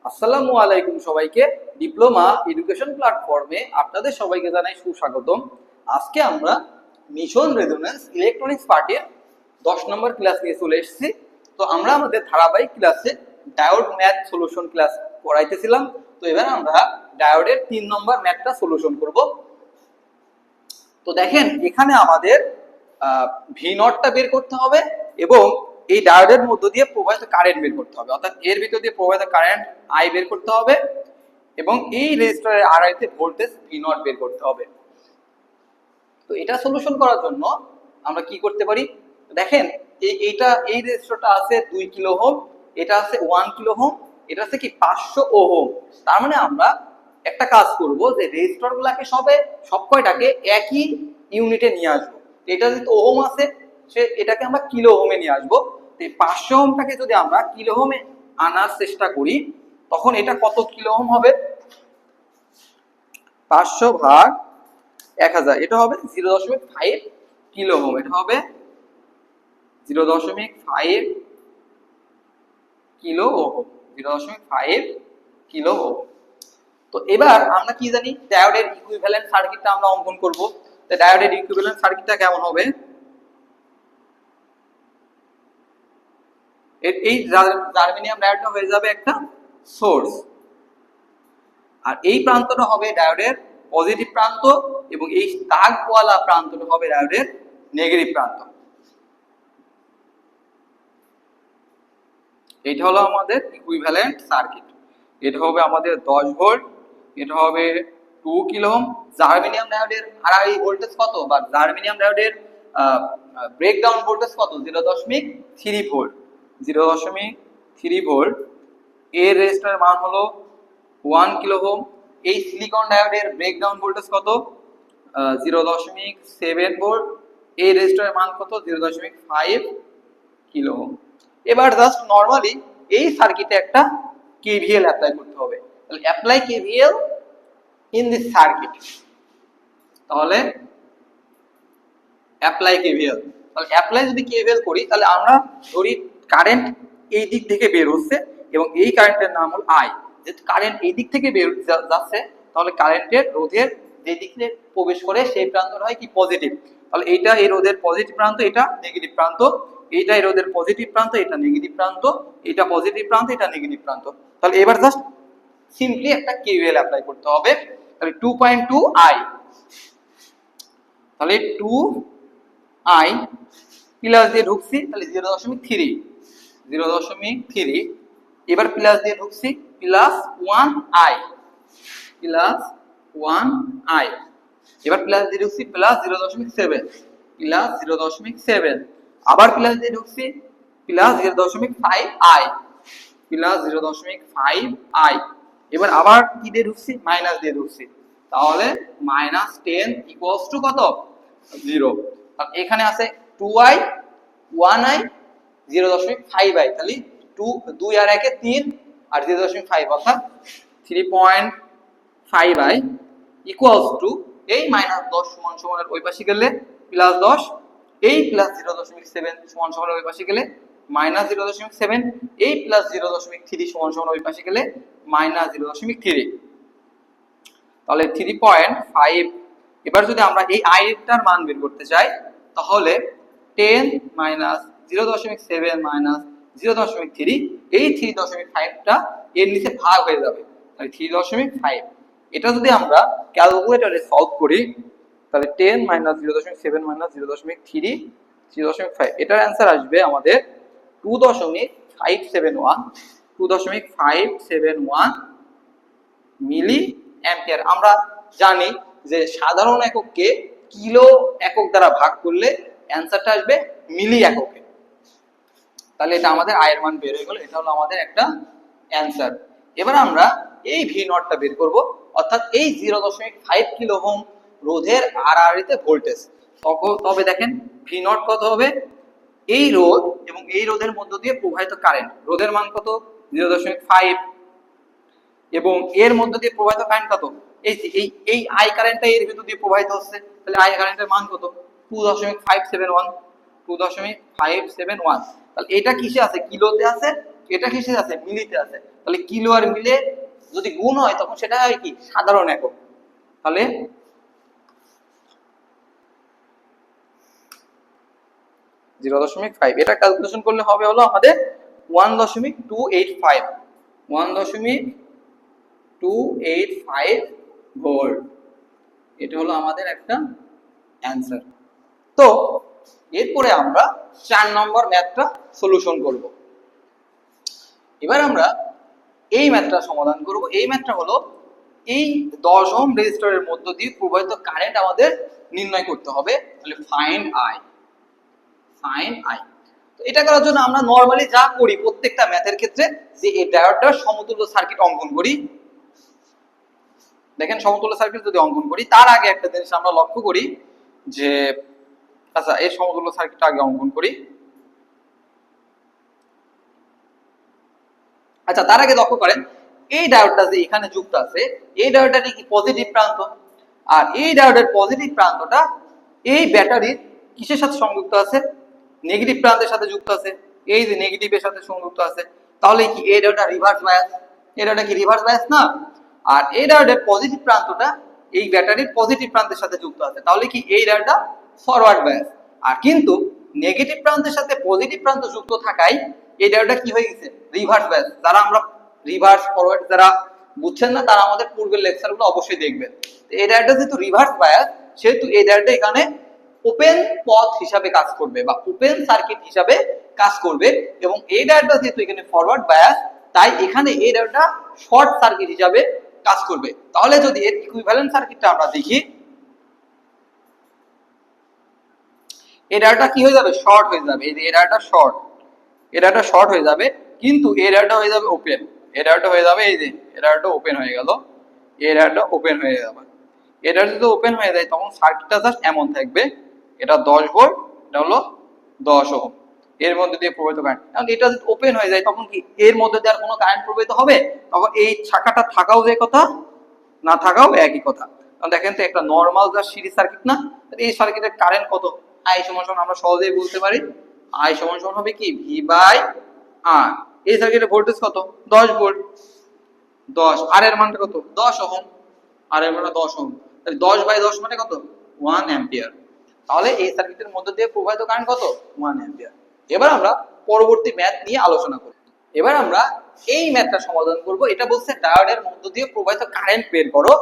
আসসালামু আলাইকুম সবাইকে। ডিপ্লোমা এডুকেশন প্ল্যাটফর্মে আপনাদের সবাইকে জানাই সুস্বাগতম। আজকে আমরা মিশন রেজোনেন্স ইলেকট্রনিক্স পার্টের 10 নম্বর ক্লাস নিয়ে চলে এসেছি। তো আমরা আমাদের ধারাবাহিক ক্লাসে ডায়োড ম্যাথ সলিউশন ক্লাস করাইতেছিলাম। তো এবার আমরা ডায়োডের 3 নম্বর ম্যাথটা সলিউশন করব। তো দেখেন এখানে আমাদের ভি নটটা বের করতে হবে এবং এই ডায়োডের মধ্য দিয়ে প্রবাহিত কারেন্ট বের করতে হবে, অর্থাৎ এর ভিতর দিয়ে প্রবাহিত কারেন্ট আই বের করতে হবে এবং এই রেজিস্টরের আরআই তে ভোল্টেজ ভি নট বের করতে হবে। তো এটা সলিউশন করার জন্য আমরা কি করতে পারি, দেখেন এই রেজিস্টরটা আছে 2 কিলো ওহম, এটা আছে 1 কিলো ওহম, এটা আছে কি 500 ওহম। তার মানে আমরা একটা কাজ করব যে রেজিস্টরগুলোকে সব কয়টাকে একই ইউনিটে নিয়ে আসবো। এটা যেহেতু ওহম আছে এটাকে আমরা কিলো ওহমে নিয়ে আসবো। তো এই 500 ওহমটাকে যদি আমরা কিলো ওহমে আনার চেষ্টা করি তখন এটা কত কিলো ওহম হবে, 500 ভাগ 1000, এটা হবে 0.5 কিলো ওহম। এটা হবে 0.5 কিলো ওহম, 0.5 কিলো ওহম। তো এবার আমরা কি জানি, ডায়োডের ইকুইভ্যালেন্ট সার্কিটটা আমরা অঙ্কন করব। তো ডায়োডের ইকুইভ্যালেন্ট সার্কিটটা কেমন হবে, এই জার্মেনিয়াম ডায়োডটা হয়ে যাবে একটা সোর্স, আর এই প্রান্তটা হবে ডায়োডের পজিটিভ প্রান্ত এবং এই দাগওয়ালা প্রান্তটা হবে ডায়োডের নেগেটিভ প্রান্ত। এটা হলো আমাদের ইকুইভ্যালেন্ট সার্কিট। এটা হবে আমাদের 10 ভোল্ট, এটা হবে 2 কিলো ওহম। জার্মেনিয়াম ডায়োডের আরআই ভোল্টেজ কত, বা জার্মেনিয়াম ডায়োডের ব্রেকডাউন ভোল্টেজ কত, 0.3 ভোল্ট, 0.3 ভোল্ট। এর রেজিস্টরের মান হলো 1 কিলো ওহম। এই সিলিকন ডায়োডের ব্রেকডাউন ভোল্টেজ কত, 0.7 ভোল্ট। এই রেজিস্টরের মান কত, 0.5 কিলো ওহম। এবার জাস্ট নরমালি এই সার্কিটে একটা কেভিএল অ্যাপ্লাই করতে হবে। তাহলে apply KVL in this circuit, তাহলে অ্যাপ্লাই কেভিএল, তাহলে অ্যাপ্লাই যদি কেভিএল করি তাহলে আমরা ধরি কারেন্ট এই দিক থেকে বের হচ্ছে এবং এই কারেন্টের নাম হলো আই। যেহেতু কারেন্ট এই দিক থেকে বের যাচ্ছে তাহলে কারেন্টের রোধের যে দিকে প্রবেশ করে সেই প্রান্তটা হয় কি পজিটিভ। তাহলে এইটা এই রোধের পজিটিভ প্রান্ত, এটা নেগেটিভ প্রান্ত, এইটা এই রোধের পজিটিভ প্রান্ত, এটা নেগেটিভ প্রান্ত, এটা পজিটিভ প্রান্ত, এটা নেগেটিভ প্রান্ত। তাহলে এবার জাস্ট সিম্পলি একটা কেভিএল অ্যাপ্লাই করতে হবে। তাহলে 2.2 আই, তাহলে 2 আই প্লাস দিয়ে ঢুকছি, তাহলে 0.3, এবার প্লাস দিয়ে ঢুকছি প্লাস 1 আই, প্লাস 1 আই, এবার প্লাস দিয়ে ঢুকছি প্লাস 0.7, প্লাস 0.7, আবার প্লাস দিয়ে ঢুকছি প্লাস 0.5 আই, প্লাস 0.5 আই, এবার আবার কি দিয়ে ঢুকছি, মাইনাস দিয়ে ঢুকছি। তাহলে -10 ইকুয়ালস টু কত, 0। আর এখানে আছে 2i 1i 0.5i, তাহলে 2 আর 1 এ 3 আর 0.5 অর্থাৎ 3.5i ইকুয়ালস টু এই -10 সমান সমান ওই পাশে গেলে +10, এই +0.7 সমান সমান ওই পাশে গেলে -0.7, এই +0.3 সমান সমান ওই পাশে গেলে -0.3, তাহলে 3.5। এবার যদি আমরা এই i টার মান বের করতে চাই তাহলে 10 -0.7 -0.3, এই 3.5 টা এর নিচে ভাগ হয়ে যাবে, তাহলে 3.5। এটা যদি আমরা ক্যালকুলেটরে সলভ করি তাহলে 10 -0.7 -0.3 3.5, এটার অ্যান্সার আসবে আমাদের 2.571 মিলি অ্যাম্পিয়ার। আমরা জানি যে সাধারণ এককে কিলো একক দ্বারা ভাগ করলে অ্যান্সারটা আসবে মিলি এককে। তাহলে এটা আমাদের আয়ের মান বের হয়ে গেল, এটা হলো আমাদের একটা অ্যান্সার। এবার আমরা এই ভি নটটা বের করব, অর্থাৎ এই 0.5 কিলো ওহম রোধের আরআরই তে ভোল্টেজ। তবে দেখেন ভি নট কত হবে, এই রোধ এবং এই রোধের মধ্য দিয়ে প্রবাহিত কারেন্ট, রোধের মান কত 0.5 এবং এর মধ্য দিয়ে প্রবাহিত কারেন্ট কত, এই আই কারেন্টটা এর ভিতর দিয়ে প্রবাহিত হচ্ছে, তাহলে আই কারেন্টের মান কত 2.571, 2.571। তাহলে এটা কিসে আছে, কিলোতে আছে এটা কিসে আছে, মিলিতে আছে। তাহলে কিলো আর মিলে যদি গুণ হয় তখন সেটা হয় কি সাধারণ একক। তাহলে 0.5 এটা ক্যালকুলেশন করলে হবে হলো আমাদের 1.285 1.285 ভোল্ট। এটা হলো আমাদের একটা অ্যান্সার। তো এরপরে আমরা 4 নম্বর ম্যাথটা সলিউশন করব। এবার আমরা এই ম্যাথটা সমাধান করব। এই ম্যাথটা হলো এই 10 ওহম রেজিস্টরের মধ্য দিয়ে প্রবাহিত কারেন্ট আমাদের নির্ণয় করতে হবে। তাহলে ফাইন্ড আই। তো এটা করার জন্য আমরা নরমালি যা করি প্রত্যেকটা ম্যাথের ক্ষেত্রে, যে এই ডায়োডটার সমতুল্য সার্কিট অঙ্কন করি। দেখেন সমতুল্য সার্কিট যদি অঙ্কন করি তার আগে একটা জিনিস আমরা লক্ষ্য করি যে, আচ্ছা এর সমতুল্য সার্কিটটা আগে অঙ্কন করি। আচ্ছা তার আগে লক্ষ্য করেন এই ডায়োডটা যে এখানে যুক্ত আছে, এই ডায়োডটাটি কি পজিটিভ প্রান্ত, আর এই ডায়োডের পজিটিভ প্রান্তটা এই ব্যাটারির কিসের সাথে সংযুক্ত আছে, নেগেটিভ প্রান্তের সাথে যুক্ত আছে। এই যে নেগেটিভের সাথে সংযুক্ত আছে, তাহলে কি এই ডায়োডটা রিভার্স বায়াস, এই ডায়োডটা কি রিভার্স বায়াস না। আর এই ডায়োডের পজিটিভ প্রান্তটা এই ব্যাটারির পজিটিভ প্রান্তের সাথে যুক্ত আছে, তাহলে কি এই ডায়োডটা ফরওয়ার্ড বায়াস। আর কিন্তু নেগেটিভ প্রান্তের সাথে পজিটিভ প্রান্ত যুক্ত থাকায় এই ডায়োডটা কি হয়ে গেছে, রিভার্স বায়াস। যারা আমরা রিভার্স ফরওয়ার্ড যারা বুঝছেন না তারা আমাদের পূর্বের লেকচারগুলো অবশ্যই দেখবেন। এই ডায়োডটা যেহেতু রিভার্স বায়াস, সেহেতু এই ডায়োডটা এখানে ওপেন পথ হিসাবে কাজ করবে বা ওপেন সার্কিট হিসাবে কাজ করবে, এবং এই ডায়োডটা যেহেতু এখানে ফরওয়ার্ড বায়াস, তাই এখানে এই ডায়োডটা শর্ট সার্কিট হিসাবে কাজ করবে। তাহলে যদি এর ইকুইভ্যালেন্ট সার্কিটটা আমরা দেখি, এই ডায়োডটা কি হয়ে যাবে, শর্ট হয়ে যাবে। এই যে এই ডায়োডটা শর্ট, এই ডায়োডটা শর্ট হয়ে যাবে, কিন্তু এই ডায়োডটা হয়ে যাবে ওপেন। এই ডায়োডটা হয়ে যাবে, এই যে এই ডায়োডটা ওপেন হয়ে গেল, এই ডায়োডটা ওপেন হয়ে যাবে। এটা যদি ওপেন হয়ে যায় তখন সার্কিটটা জাস্ট এমন থাকবে, এটা 10 ভোল্ট, এটা হলো 10 ওহম, এর মধ্যে দিয়ে প্রবাহিত কারেন্ট। এখন এটা যদি ওপেন হয়ে যায় তখন কি এর মধ্যে দিয়ে আর কোনো কারেন্ট প্রবাহিত হবে, তখন এই শাখাটা থাকাও যে কথা, না থাকাও একই কথা। কারণ দেখেন তো একটা নরমাল যা সিরিজ সার্কিট না, এই সার্কিটের কারেন্ট কত, আই সমান সমান আমরা সহজেই বলতে পারি, আই সমান সমান হবে কি ভি বাই আর। এই সার্কিটের ভোল্টেজ কত, 10 ভোল্ট, 10, আর এর মানটা কত, 10 ওহম, আর এর মানটা 10 ওহম, তাহলে 10 বাই 10 মানে কত, 1 অ্যাম্পিয়ার। তাহলে এই সার্কিটের মধ্যে দিয়ে প্রবাহিত কারেন্ট কত, 1 অ্যাম্পিয়ার। এবার আমরা পরবর্তী ম্যাথ নিয়ে আলোচনা করি। এবার আমরা এই ম্যাথটা সমাধান করব। এটা বলছে ডায়োডের মধ্য দিয়ে প্রবাহিত কারেন্ট বের করো,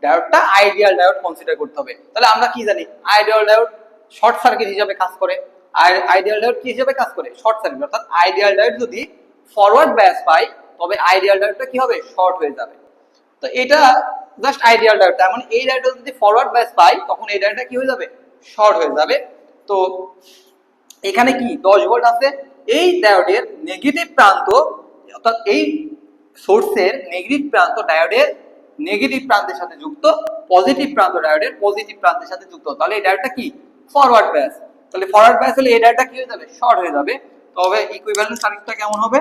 ডায়োডটা আইডিয়াল ডায়োড কনসিডার করতে হবে। তাহলে আমরা কি জানি, আইডিয়াল ডায়োড শর্ট সার্কিট হিসেবে কাজ করে। আর আইডিয়াল ডায়োড কি হিসেবে কাজ করে, শর্ট সার্কিট। অর্থাৎ আইডিয়াল ডায়োড যদি ফরওয়ার্ড বায়াস পায় তবে আইডিয়াল ডায়োডটা কি হবে, শর্ট হয়ে যাবে। তো এটা জাস্ট আইডিয়াল ডায়োড, তার মানে এই ডায়োডটা যদি ফরওয়ার্ড বায়াস পায় তখন এই ডায়োডটা কি হয়ে যাবে, শর্ট হয়ে যাবে। তো এখানে কি 10 ভোল্ট আছে, এই ডায়োডের নেগেটিভ প্রান্ত, অর্থাৎ এই সোর্সের নেগেটিভ প্রান্ত ডায়োডের নেগেটিভ প্রান্তের সাথে যুক্ত, পজিটিভ প্রান্ত ডায়োডের পজিটিভ প্রান্তের সাথে যুক্ত। তাহলে এই ডায়োডটা কি ফরওয়ার্ড বায়াস। তাহলে ফরওয়ার্ড বায়াস হলে এই ডায়োডটা কি হয়ে যাবে, শর্ট হয়ে যাবে। তবে ইকুইভ্যালেন্ট সার্কিটটা কেমন হবে,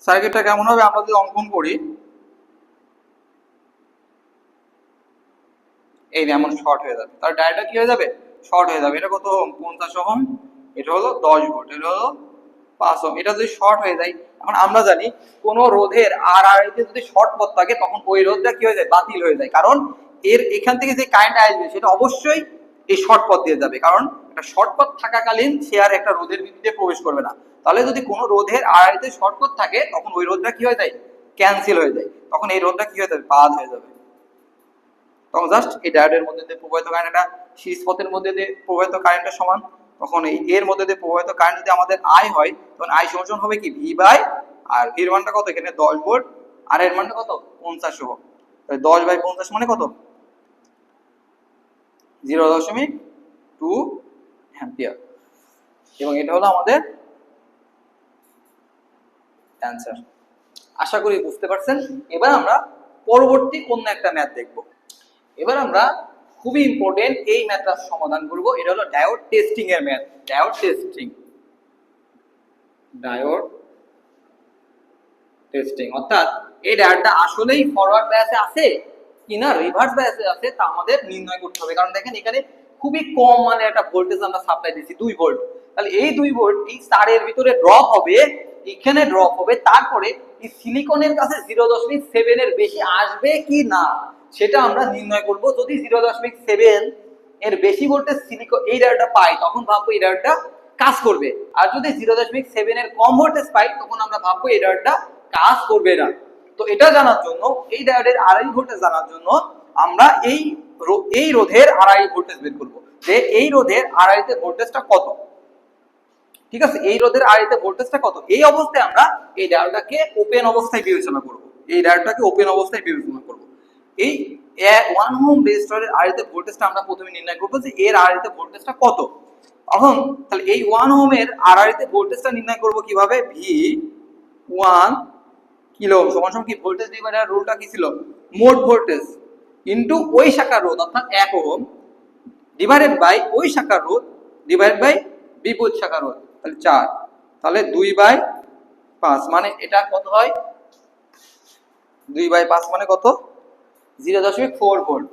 সার্কিটটা কেমন হবে আমরা যদি অঙ্কন করি, এই যেমন শর্ট হয়ে যাবে। তাহলে ডায়োডটা কি হয়ে যাবে, শর্ট হয়ে যাবে। এটা কত ওহম, 50 ওহম, এটা হলো 10 ভোল্ট, এটা হলো 5 ওহম। এটা যদি শর্ট হয়ে যায়, এখন আমরা জানি কোন রোধের আর তে যদি শর্ট পথ থাকে তখন ওই রোধটা কি হয়ে যায়, বাতিল হয়ে যায়। কারণ এর এখান থেকে যে কারেন্ট আসবে সেটা অবশ্যই এই শর্ট পথ দিয়ে যাবে, কারণ একটা শর্ট পথ থাকাকালীন সে আর একটা রোধের ভিত্তিতে প্রবেশ করবে না। তাহলে যদি কোনো রোধের আর তে শর্ট পথ থাকে তখন ওই রোধটা কি হয়ে যায়, ক্যান্সেল হয়ে যায়। তখন এই রোধটা কি হয়ে যাবে, বাদ হয়ে যাবে। তখন জাস্ট এই ডায়োডের মধ্যে দিয়ে প্রবাহিত কারেন্ট, এটা সিরিজ পথের মধ্যে দিয়ে প্রবাহিত কারেন্টের সমান। তখন এই এর মধ্যে দিয়ে প্রবাহিত কারেন্ট যদি আমাদের আই হয় তখন আই সমান হবে কি ভি বাই আর। ভির মানটা কত, এখানে 10 ভোল্ট, আর এর মানটা কত 50 ওহম। 10 বাই 50 মানে কত, 0.2 অ্যাম্পিয়ার। এবং এটা হলো আমাদের অ্যান্সার। আশা করি বুঝতে পারছেন। এবার আমরা পরবর্তী অন্য একটা ম্যাথ দেখব। এবার আমরা খুবই ইম্পর্টেন্ট এই ম্যাথটা সমাধান করব। এটা হলো ডায়োড টেস্টিং এর ম্যাথ। ডায়োড টেস্টিং অর্থাৎ এই ডায়োডটা আসলেই ফরওয়ার্ড বায়াসে আছে কিনা রিভার্স বায়াসে আছে তা আমাদের নির্ণয় করতে হবে। কারণ দেখেন এখানে খুবই কম মানে একটা ভোল্টেজ আমরা সাপ্লাই দিচ্ছি 2 ভোল্ট, তাহলে এই 2 ভোল্ট এই তারের ভিতরে ড্রপ হবে, এখানে ড্রপ হবে, তারপরে এই সিলিকনের কাছে 0.7 এর বেশি আসবে কি না সেটা আমরা নির্ণয় করব। যদি 0.7 এর বেশি ভোল্টেজ সিলিকন এই ডায়োডটা পাই তখন ভাববো এই ডায়োডটা কাজ করবে, আর যদি 0.7 এর কম ভোল্টেজ পাই তখন আমরা ভাববো এই ডায়োডটা কাজ করবে না। তো এটা জানার জন্য এই ডায়োডের আরআই ভোল্টেজ জানার জন্য আমরা এই রোধের আরআই ভোল্টেজ বের করব, যে এই রোধের আরআইতে ভোল্টেজটা কত। ঠিক আছে, এই রোধের আরআইতে ভোল্টেজটা কত, এই অবস্থায় আমরা এই ডায়োডটাকে ওপেন অবস্থায় বিবেচনা করব, এই ডায়োডটাকে ওপেন অবস্থায় বিবেচনা করব। এই 1 ওহম রেজিস্টরের আরআইতে ভোল্টেজটা আমরা প্রথমে নির্ণয় করব যে এর আরআইতে ভোল্টেজটা কত। এখন তাহলে এই 1 ওহমের আরআইতে ভোল্টেজটা নির্ণয় করব কিভাবে, V1 কিলো ওহম সমান সমান কি ভোল্টেজ ডিভাইডার রুলটা কি ছিল, মোট ভোল্টেজ ইনটু ওই শাখার রোধ অর্থাৎ 1 ওহম ডিভাইডেড বাই ওই শাখার রোধ ডিভাইড বাই বিপরীত শাখার রোধ, তাহলে 4, তাহলে 2/5 মানে এটা কত হয়, 2/5 মানে কত, 0.4 ভোল্ট,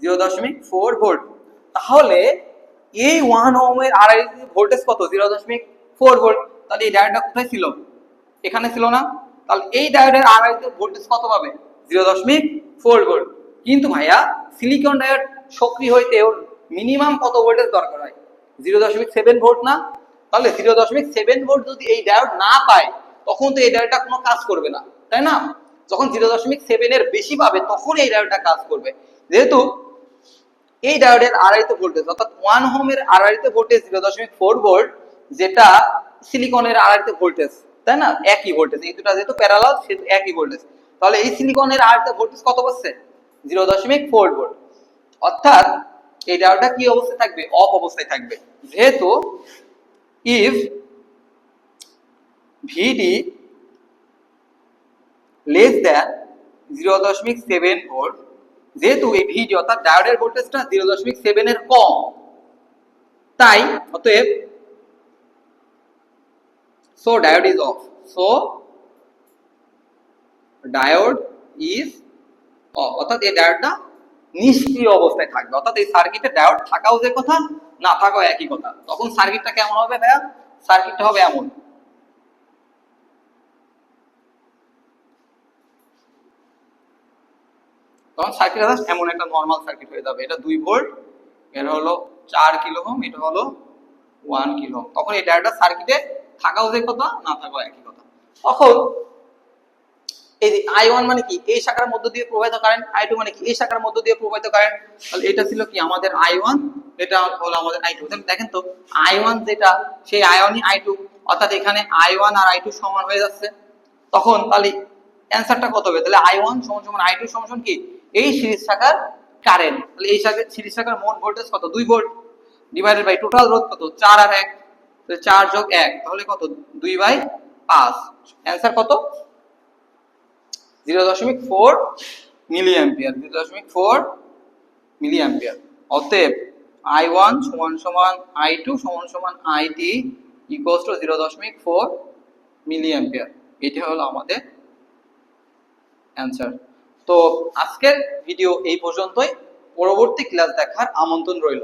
0.4 ভোল্ট। তাহলে এই 1 ওহমের আরআই ভোল্টেজ কত, 0.4 ভোল্ট। তাহলে এই ডায়োডটা কোথায় ছিল, এখানে ছিল না, তাহলে এই ডায়োডের আরআই ভোল্টেজ কত পাবে, 0.4 ভোল্ট। কিন্তু ভাইয়া সিলিকন ডায়োড সক্রিয় হইতে ওর মিনিমাম কত ভোল্টেজ দরকার হয়, 0.7 ভোল্ট না। তাহলে 0.7 ভোল্ট যদি এই ডায়োড না পায় তখন তো এই ডায়োডটা কোনো কাজ করবে না, তাই না। যখন 0.7 এর বেশি পাবে তখন এই ডায়োডটা কাজ করবে। যেহেতু এই ডায়োডের আরআইতে ভোল্টেজ অর্থাৎ 1 ওহমের আরআইতে ভোল্টেজ 0.4 ভোল্ট, যেটা সিলিকনের আরআইতে ভোল্টেজ, তাই না, একই ভোল্টেজ, এই দুটো যেহেতু প্যারালাল সেহেতু একই ভোল্টেজ। তাহলে এই সিলিকনের আরআইতে ভোল্টেজ কত পাচ্ছে, 0.4 ভোল্ট। অর্থাৎ এই ডায়োডটা কি অবস্থায় থাকবে, অফ অবস্থায় থাকবে। যেহেতু if VD less than 0.7 volt, যেহেতু এই VD অর্থাৎ ডায়োডের ভোল্টেজটা 0.7 এর কম, তাই অতএব so diode is off, so diode is off, অর্থাৎ এই ডায়োডটা নিষ্ক্রিয় অবস্থায় থাকবে। অর্থাৎ এই সার্কিটে ডায়োড থাকাও যে কথা, না থাকাও একই কথা। তখন সার্কিটটা কেমন হবে ভাইয়া, সার্কিটটা হবে এমন, তখন সার্কিট এমন একটা নরমাল সার্কিট হয়ে যাবে। এটা 2 ভোল্ট, এটা হলো 4 কিলো ওহম, এটা হলো 1 কিলো ওহম। তখন এই ডায়োডটা সার্কিটে থাকাও যে কথা, না থাকাও একই কথা। তখন এই যে I1 মানে কি, এই শাখার মধ্য দিয়ে প্রবাহিত কারেন্ট, I2 মানে কি, এই শাখার মধ্য দিয়ে প্রবাহিত কারেন্ট। তাহলে এটা ছিল কি আমাদের I1, এটা হলো আমাদের I2। দেখেন তো I1 যেটা সেই I1ই I2, অর্থাৎ এখানে I1 আর I2 সমান হয়ে যাচ্ছে। তখন তাহলে অ্যানসারটা কত হবে, তাহলে I1 সমান সমান I2 সমান সমান কি এই সিরিজ শাখার কারেন্ট। তাহলে এই শাখার সিরিজ শাখার মোট ভোল্টেজ কত, 2 ভোল্ট ডিভাইডেড বাই টোটাল রোধ কত, 4 আর 1, তাহলে 4 যোগ 1 তাহলে কত, 2/5। অ্যানসার কত, 0.4 মিলি অ্যাম্পিয়ার, 0.4 মিলি অ্যাম্পিয়ার। অতএব I1 সমান সমান I2 সমান সমান IT equals to 0.4 milliampere. এটা হলো আমাদের অ্যানসার। তো আজকের ভিডিও এই পর্যন্তই, পরবর্তী ক্লাস দেখার আমন্ত্রণ রইল।